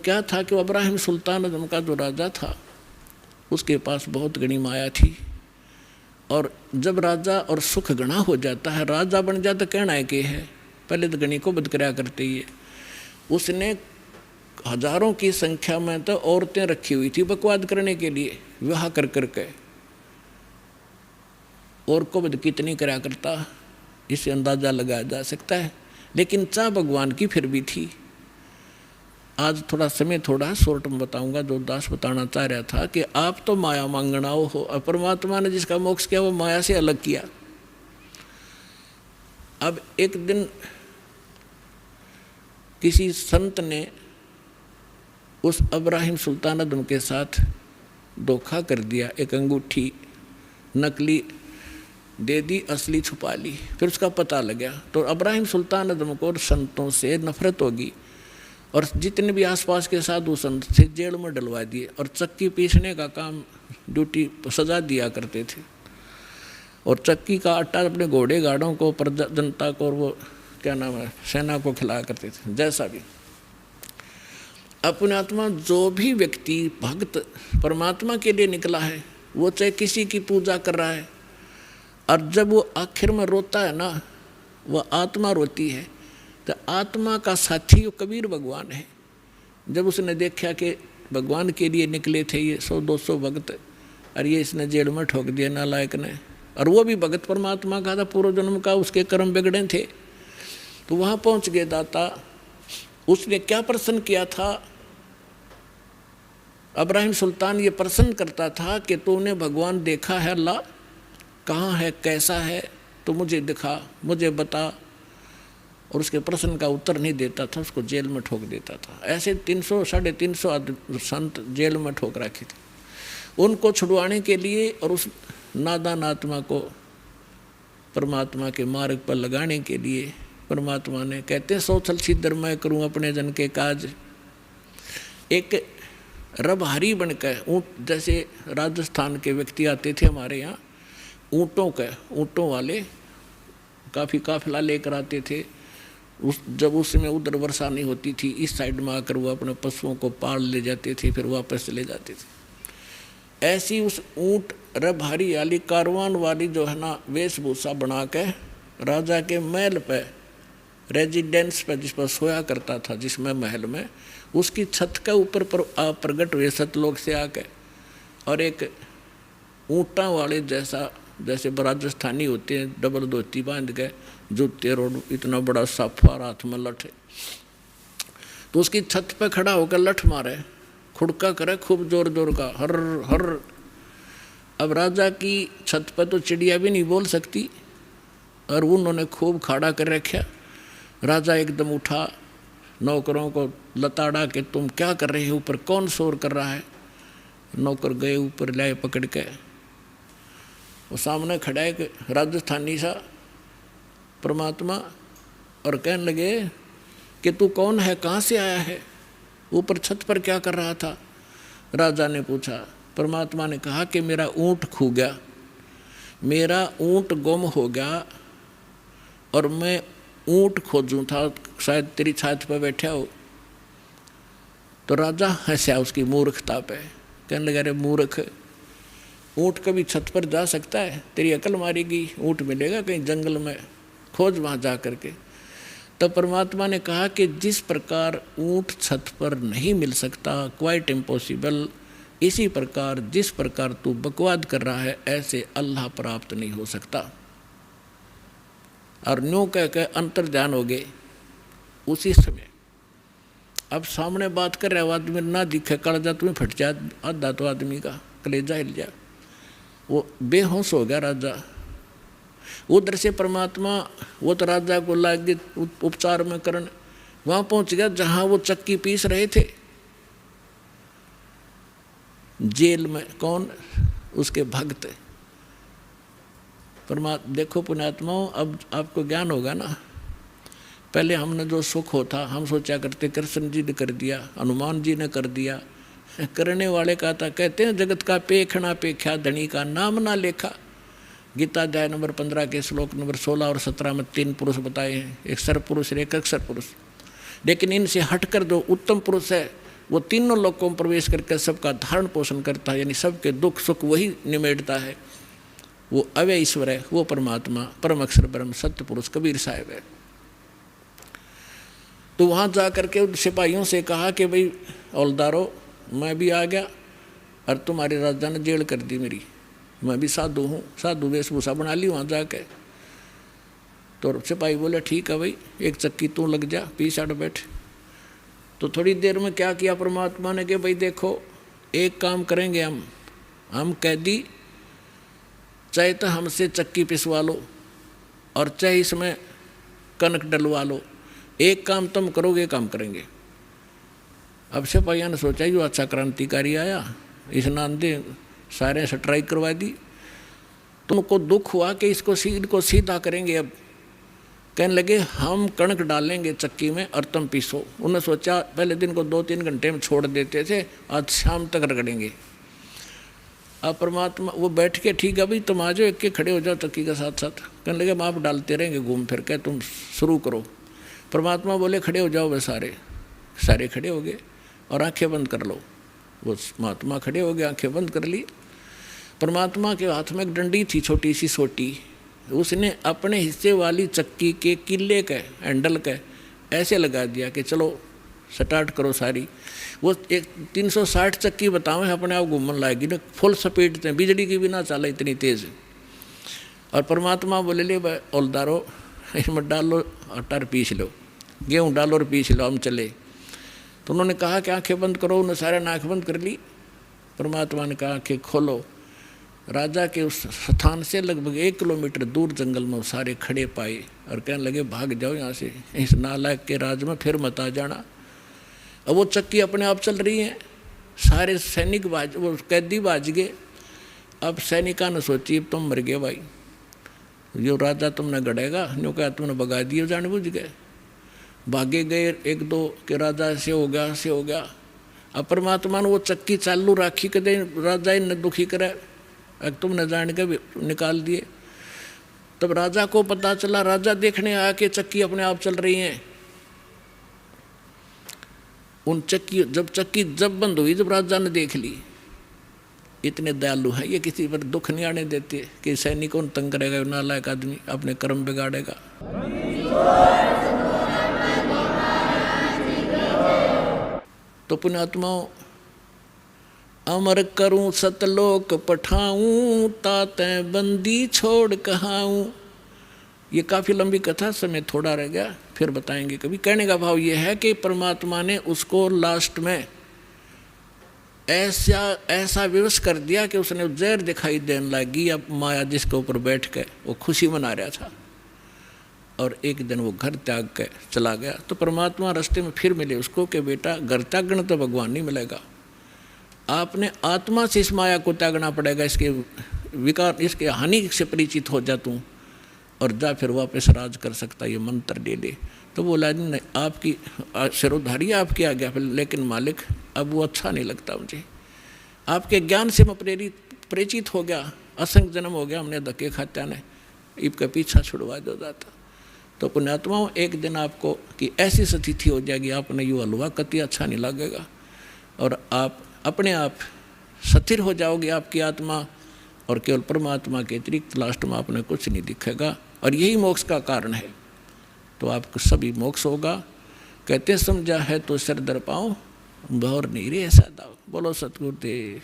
क्या था कि इब्राहिम सुल्तान आज़म का जो राजा था उसके पास बहुत घनी माया थी, और जब राजा और सुख घना हो जाता है, राजा बन जाता कहना है कि है, पहले तो घनी को बद कराया करते ही है। उसने हजारों की संख्या में तो औरतें रखी हुई थी बकवाद करने के लिए, विवाह कर करके, और को बद कितनी कराया करता इससे अंदाज़ा लगाया जा सकता है। लेकिन चाह भगवान की फिर भी थी। आज थोड़ा समय थोड़ा शॉर्ट में बताऊंगा। जो दास बताना चाह रहा था कि आप तो माया मांगनाओ हो, और परमात्मा ने जिसका मोक्ष किया वो माया से अलग किया। अब एक दिन किसी संत ने उस इब्राहिम सुल्तान आज़म के साथ धोखा कर दिया, एक अंगूठी नकली दे दी, असली छुपा ली। फिर उसका पता लगा तो इब्राहिम सुल्तान आज़म को संतों से नफरत होगी, और जितने भी आसपास के साधु संत थे जेल में डलवा दिए, और चक्की पीसने का काम ड्यूटी सजा दिया करते थे, और चक्की का आटा अपने घोड़े गाड़ों को, प्रजा जनता को, और वो क्या नाम है सेना को खिलाया करते थे। जैसा भी अपने आत्मा जो भी व्यक्ति भक्त परमात्मा के लिए निकला है, वो चाहे किसी की पूजा कर रहा है, और जब वो आखिर में रोता है ना, वह आत्मा रोती है, तो आत्मा का साथी वो कबीर भगवान है। जब उसने देखा कि भगवान के लिए निकले थे ये 100-200 भक्त, और ये इसने जेल में ठोक दिया नालायक ने, और वो भी भगत परमात्मा का था, पूर्व जन्म का उसके कर्म बिगड़े थे। तो वहाँ पहुँच गए दाता। उसने क्या प्रश्न किया था, इब्राहिम सुल्तान ये प्रश्न करता था कि तूने भगवान देखा है, अल्लाह कहाँ है, कैसा है, तो मुझे दिखा, मुझे बता। और उसके प्रश्न का उत्तर नहीं देता था, उसको जेल में ठोक देता था। ऐसे 300-350 संत जेल में ठोक रखे थे। उनको छुड़वाने के लिए और उस नादान आत्मा को परमात्मा के मार्ग पर लगाने के लिए परमात्मा ने, कहते हैं 100 छल छिद्र मैं करूँ अपने जन के काज। एक रबहारी बनकर ऊँट, जैसे राजस्थान के व्यक्ति आते थे हमारे यहाँ, ऊँटों वाले काफ़ी काफिला लेकर आते थे। जब उसमें उधर वर्षा नहीं होती थी, इस साइड में आकर वो अपने पशुओं को पाल ले जाते थे, फिर वापस चले जाते थे। ऐसी उस ऊँट रबहारी वाली कारवान वाली जो है ना, वेशभूषा बना के राजा के महल पे, रेजिडेंस पे, जिस पर सोया करता था, जिसमें महल में, उसकी छत के ऊपर प्रगट हुए सतलोक से आके, और एक ऊँटा वाले जैसे राजस्थानी होते हैं, डबल धोती बांध के, जूते रोड, इतना बड़ा साफा, हाथ में लठ, तो उसकी छत पे खड़ा होकर लठ मारे, खुड़का करे खूब जोर जोर का, हर हर। अब राजा की छत पर तो चिड़िया भी नहीं बोल सकती, और उन्होंने खूब खाड़ा कर रखा। राजा एकदम उठा, नौकरों को लताड़ा के तुम क्या कर रहे हो, ऊपर कौन शोर कर रहा है। नौकर गए ऊपर, लाए पकड़ के, वो सामने खड़ा है राजस्थानी सा परमात्मा, और कहने लगे कि तू कौन है, कहाँ से आया है, ऊपर छत पर क्या कर रहा था। राजा ने पूछा। परमात्मा ने कहा कि मेरा ऊँट खो गया, मेरा ऊँट गुम हो गया, और मैं ऊँट खोजूं था, शायद तेरी छात पर बैठा हो। तो राजा हंसा उसकी मूर्खता पे, कहने लगा अरे मूर्ख, ऊँट कभी छत पर जा सकता है, तेरी अकल मारेगी, ऊँट मिलेगा कहीं जंगल में, खोज वहाँ जा करके। तब परमात्मा ने कहा कि जिस प्रकार ऊँट छत पर नहीं मिल सकता, क्वाइट इम्पॉसिबल, इसी प्रकार जिस प्रकार तू बकवाद कर रहा है, ऐसे अल्लाह प्राप्त नहीं हो सकता। और न्यों कह के अंतर ध्यान हो गए। उसी समय अब सामने बात कर रहा आदमी ना दिखे, कलेजा तुम्हें फट जाए, आधा तो आदमी का कलेजा हिल जाए, वो बेहोश हो गया राजा। उधर से परमात्मा, वो तो राजा को लागे उपचार में करने, वहाँ पहुँच गया जहाँ वो चक्की पीस रहे थे जेल में। कौन? उसके भक्त। परमात्मा देखो पुण्यात्माओं, अब आपको ज्ञान होगा ना। पहले हमने जो सुख होता हम सोचा करते कृष्ण जी ने कर दिया, हनुमान जी ने कर दिया, करने वाले का था। कहते हैं जगत का पेखना पेख्या, धनी का नाम ना लेखा। गीता अध्याय नंबर 15 के श्लोक नंबर 16 और 17 में 3 पुरुष बताए हैं, एक सर पुरुष एक अक्षर पुरुष। लेकिन इनसे हटकर जो उत्तम पुरुष है, वो तीनों लोकों में प्रवेश करके सबका धारण पोषण करता है, यानी सबके दुख सुख वही निमेटता है। वो अव्यय ईश्वर है, वो परमात्मा परम अक्षर ब्रह्म सत्य पुरुष कबीर साहब है। तो वहाँ जा करके उन सिपाहियों से कहा कि भाई हौलदारों, मैं भी आ गया और तुम्हारे राजा ने जेल कर दी मेरी, मैं भी साधु हूँ, साधु वेशभूषा बना ली वहाँ जाके। तो सिपाही बोले ठीक है भाई, एक चक्की तू लग जा, पीछे हट बैठ। तो थोड़ी देर में क्या किया परमात्मा ने कि भाई देखो, एक काम करेंगे हम कैदी, चाहे तो हमसे चक्की पिसवा लो और चाहे इसमें कनक डलवा लो, एक काम तुम करोगे, काम करेंगे। अब सिपाहियों ने सोचा जो अच्छा क्रांतिकारी आया, इस नांदे सारे स्ट्राइक करवा दी। तुमको दुख हुआ कि इनको सीधा करेंगे। अब कहने लगे हम कणक डालेंगे चक्की में और तुम पीसो। उन्होंने सोचा पहले दिन को 2-3 घंटे में छोड़ देते थे, आज शाम तक रगड़ेंगे। अब परमात्मा वो बैठ के ठीक है भाई तुम आ जाओ, एक के खड़े हो जाओ चक्की के साथ साथ। कहने लगे हम आप डालते रहेंगे घूम फिर के, तुम शुरू करो। परमात्मा बोले खड़े हो जाओ, वे सारे खड़े हो गए और आंखें बंद कर लो। वो महात्मा खड़े हो गए, आंखें बंद कर ली। परमात्मा के हाथ में एक डंडी थी छोटी सी सोटी, उसने अपने हिस्से वाली चक्की के किले के हैंडल के ऐसे लगा दिया कि चलो स्टार्ट करो सारी। वो एक 360 चक्की बताओ अपने आप घूमने लाएगी ना, फुल स्पीड से, बिजली की भी ना चला इतनी तेज़। और परमात्मा बोले ले हौलदारों इसमें डाल लो और टर पीस लो, गेहूँ डालो और पीस लो, हम चले। तो उन्होंने कहा कि आंखें बंद करो, उन्होंने सारे आँख बंद कर ली। परमात्मा ने कहा आंखें खोलो। राजा के उस स्थान से लगभग 1 किलोमीटर दूर जंगल में सारे खड़े पाए और कहने लगे भाग जाओ यहाँ से, इस नालायक के राज में फिर मत आ जाना। अब वो चक्की अपने आप चल रही है, सारे सैनिक वो कैदी बाज गए। अब सैनिका ने सोची अब तुम मर गए भाई, यो राजा तुमने गड़ेगा, यूँ कहा तुमने भगा दिए जानबूझ गए। भागे गए 1-2 के राजा से हो गया से हो गया। अब परमात्मा ने वो चक्की चालू राखी कदे राजा ने दुखी करे, अब तुमने जान के निकाल दिए। तब राजा को पता चला, राजा देखने आया कि चक्की अपने आप चल रही है। उन चक्की जब बंद हुई, जब राजा ने देख ली, इतने दयालु है ये, किसी पर दुख नहीं आने देते कि सैनिकों तंग करेगा, नालायक आदमी अपने कर्म बिगाड़ेगा। तो पुण्यात्माओं, अमर करूं सतलोक पठाऊं, ताते बंदी छोड़ कहाऊं। ये काफ़ी लंबी कथा, समय थोड़ा रह गया, फिर बताएंगे कभी। कहने का भाव ये है कि परमात्मा ने उसको लास्ट में ऐसा विवश कर दिया कि उसने जहर दिखाई देने लगी। अब माया जिसके ऊपर बैठ के वो खुशी मना रहा था और एक दिन वो घर त्याग के चला गया। तो परमात्मा रास्ते में फिर मिले उसको कि बेटा घर त्यागना तो भगवान नहीं मिलेगा, आपने आत्मा से इस माया को त्यागना पड़ेगा, इसके विकार इसके हानि से परिचित हो जा तू और जा फिर वापस राज कर सकता, ये मंत्र दे दे। तो बोला नहीं आपकी सिरोधारी आपकी आ गया, लेकिन मालिक अब वो अच्छा नहीं लगता मुझे, आपके ज्ञान से मैं परिचित हो गया, असंख्य जन्म हो गया हमने धक्के खात्या ने, ईब का पीछा छुड़वा दो जाता। तो पुण्यात्माओं एक दिन आपको कि ऐसी स्थिति हो जाएगी, आपने यू हलवा कति अच्छा नहीं लगेगा और आप अपने आप स्थिर हो जाओगे आपकी आत्मा, और केवल परमात्मा के अतिरिक्त लास्ट में आपने कुछ नहीं दिखेगा, और यही मोक्ष का कारण है। तो आपको सभी मोक्ष होगा। कहते समझा है तो सिर दर पाओ, भौर नहीं रे ऐसा दाओ। बोलो सतगुरुदेव।